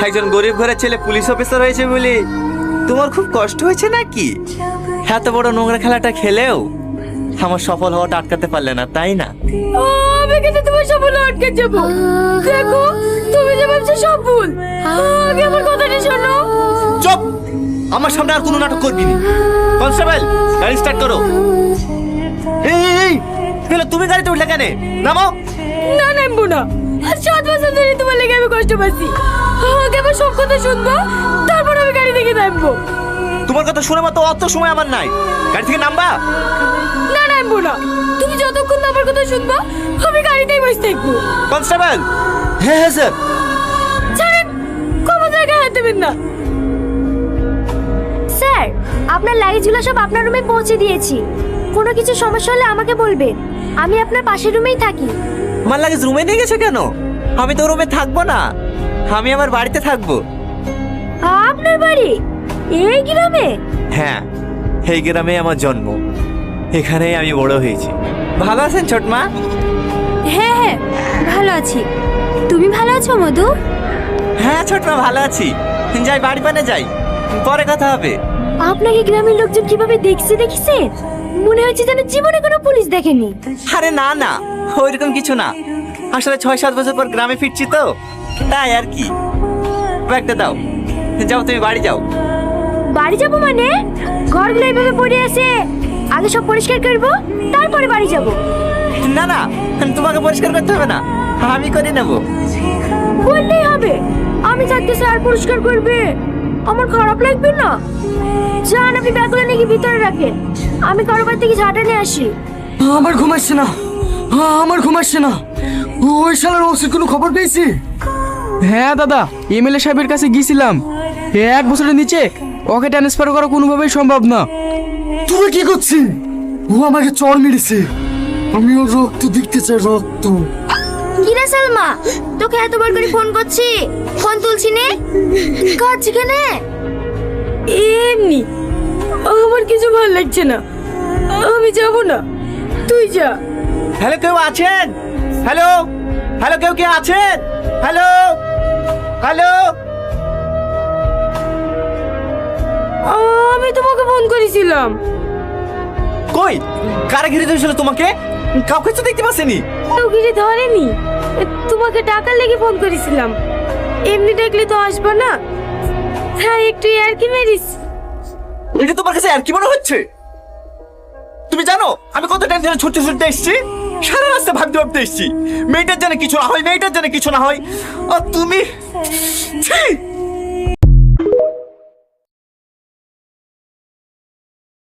একজন গরিব ঘরের ছেলে পুলিশ অফিসার হয়েছে বলে তোমার খুব কষ্ট হয়েছে নাকি? এত বড় নোংরা খেলাটা খেলেও আমার সফল হওয়াটা আটকাতে পারলে না, তাই না? আমি কিন্তু তোমার সফল আটকে যাব। দেখো তুমি যে ভাবছো সব ভুল। আগে আমার কথাটা শোনো। চুপ! আমার সামনে আর কোনো নাটক করবি না। কনস্টেবল, গাড়ি স্টার্ট করো। এই কেন তুমি গাড়িতে উঠলে কেন? নামো। না নামবো না। 7 বছর ধরে তোমার লেগে আমি কষ্ট পাচ্ছি। আগে আমার সব কথা শুনবো, তারপর আমি গাড়ি থেকে নামবো। তোমার কথা শুনে মতো অত সময় আমার নাই। গাড়ি থেকে নামবা? না নামবো না। তুমি যতক্ষণ না আমার কথা শুনবো আমি গাড়িতেই বসে থাকবো। কনস্টেবল। হ্যাঁ হ্যাঁ স্যার। ছাড়েন, কোনো জায়গায় হাত দেবেন না। স্যার, আপনার লাগেজগুলো সব আপনার রুমে পৌঁছে দিয়েছি। কোনো কিছু সমস্যা হলে আমাকে বলবেন, আমি আপনার পাশের রুমেই থাকি। আমার লাগেজ রুমে নিয়ে গেছো কেন? আমি তো রুমে থাকবো না, আমি আমার বাড়িতে থাকবো। আপনার বাড়ি এই গ্রামে? হ্যাঁ, এই গ্রামে আমার জন্ম, এখানেই আমি বড় হয়েছি। ভালো আছেন ছোট মা? হ্যাঁ হ্যাঁ ভালো আছি। তুমি ভালো আছো মধু? হ্যাঁ ছোট মা, ভালো আছি। যাই, বাড়ি পানে যাই, পরে কথা হবে। আপনাকে গ্রামের লোকজন কিভাবে দেখছে মনে হচ্ছে যেন জীবনে কোনো পুলিশ দেখেনি। আরে না না, ওইরকম কিছু না। আসলে 6-7 বছর পর গ্রামে ফিরছি তো, তাই আর কি। ব্যাগটা দাও, যাও তুমি বাড়ি যাও। বাড়ি যাবো মানে? ঘরগুলো এইভাবে পড়ে আছে, আগে সব পরিষ্কার করবো তারপরে বাড়ি যাব। না না, তোমাকে পরিষ্কার করতে হবে না, আমি করে নেব। বললেই হবে, আমি থাকতে স্যার পরিষ্কার করবে? আমার খারাপ লাগবে না? যান, আপনি ব্যাগগুলো নাকি ভিতরে রাখেন, আমি কারোবার থেকে ঝাঁটা নিয়ে আসি। আমার ঘুম আসছে না, আমার ঘুম আসছে না। ওই শালার ওসির কোনো খবর পেয়েছি? হ্যাঁ দাদা, এমএলএ সাহেবের কাছে গিয়েছিলাম। 1 বছরের নিচে ওকে ট্রান্সফার করা কোনোভাবেই সম্ভব না। তুই কি করছিস? ও আমাকে চড় মেরেছে, আমি ওর রক্ত দেখতে চাই, রক্ত। কিরে সালমা, তোকে এতবার করে ফোন করছি, ফোন তুলছি নে, কাঁদছি কেন? এমনি আমার কিছু ভালো লাগছে না, আমি যাব না, তুই যা। হ্যালো, কেউ আছেন? হ্যালো হ্যালো, কেউ কে আছেন? Hello hello. আমি তোমাকে ফোন করেছিলাম। কই, কারা ঘিরে ধরেছিল তোমাকে? কাউকে তো দেখতে পাচ্ছেনি। কেউ ঘিরে ধরেনি, তোমাকে ডাকার লেগে ফোন করেছিলাম। এমনি ডাকলে তো আসবো না, হ্যাঁ একটু আর কি মেরিস। এটা তোমার কাছে আর কি মনে হচ্ছে? তুমি জানো আমি কত টেনশনে ছুটতে ছুটতে এসেছি, সারা রাস্তা ভাবতে ভাবতে এসেছি মেয়েটার জন্য কিছু না হয়, মেয়েটার জন্য কিছু না হয়, আর তুমি ছি!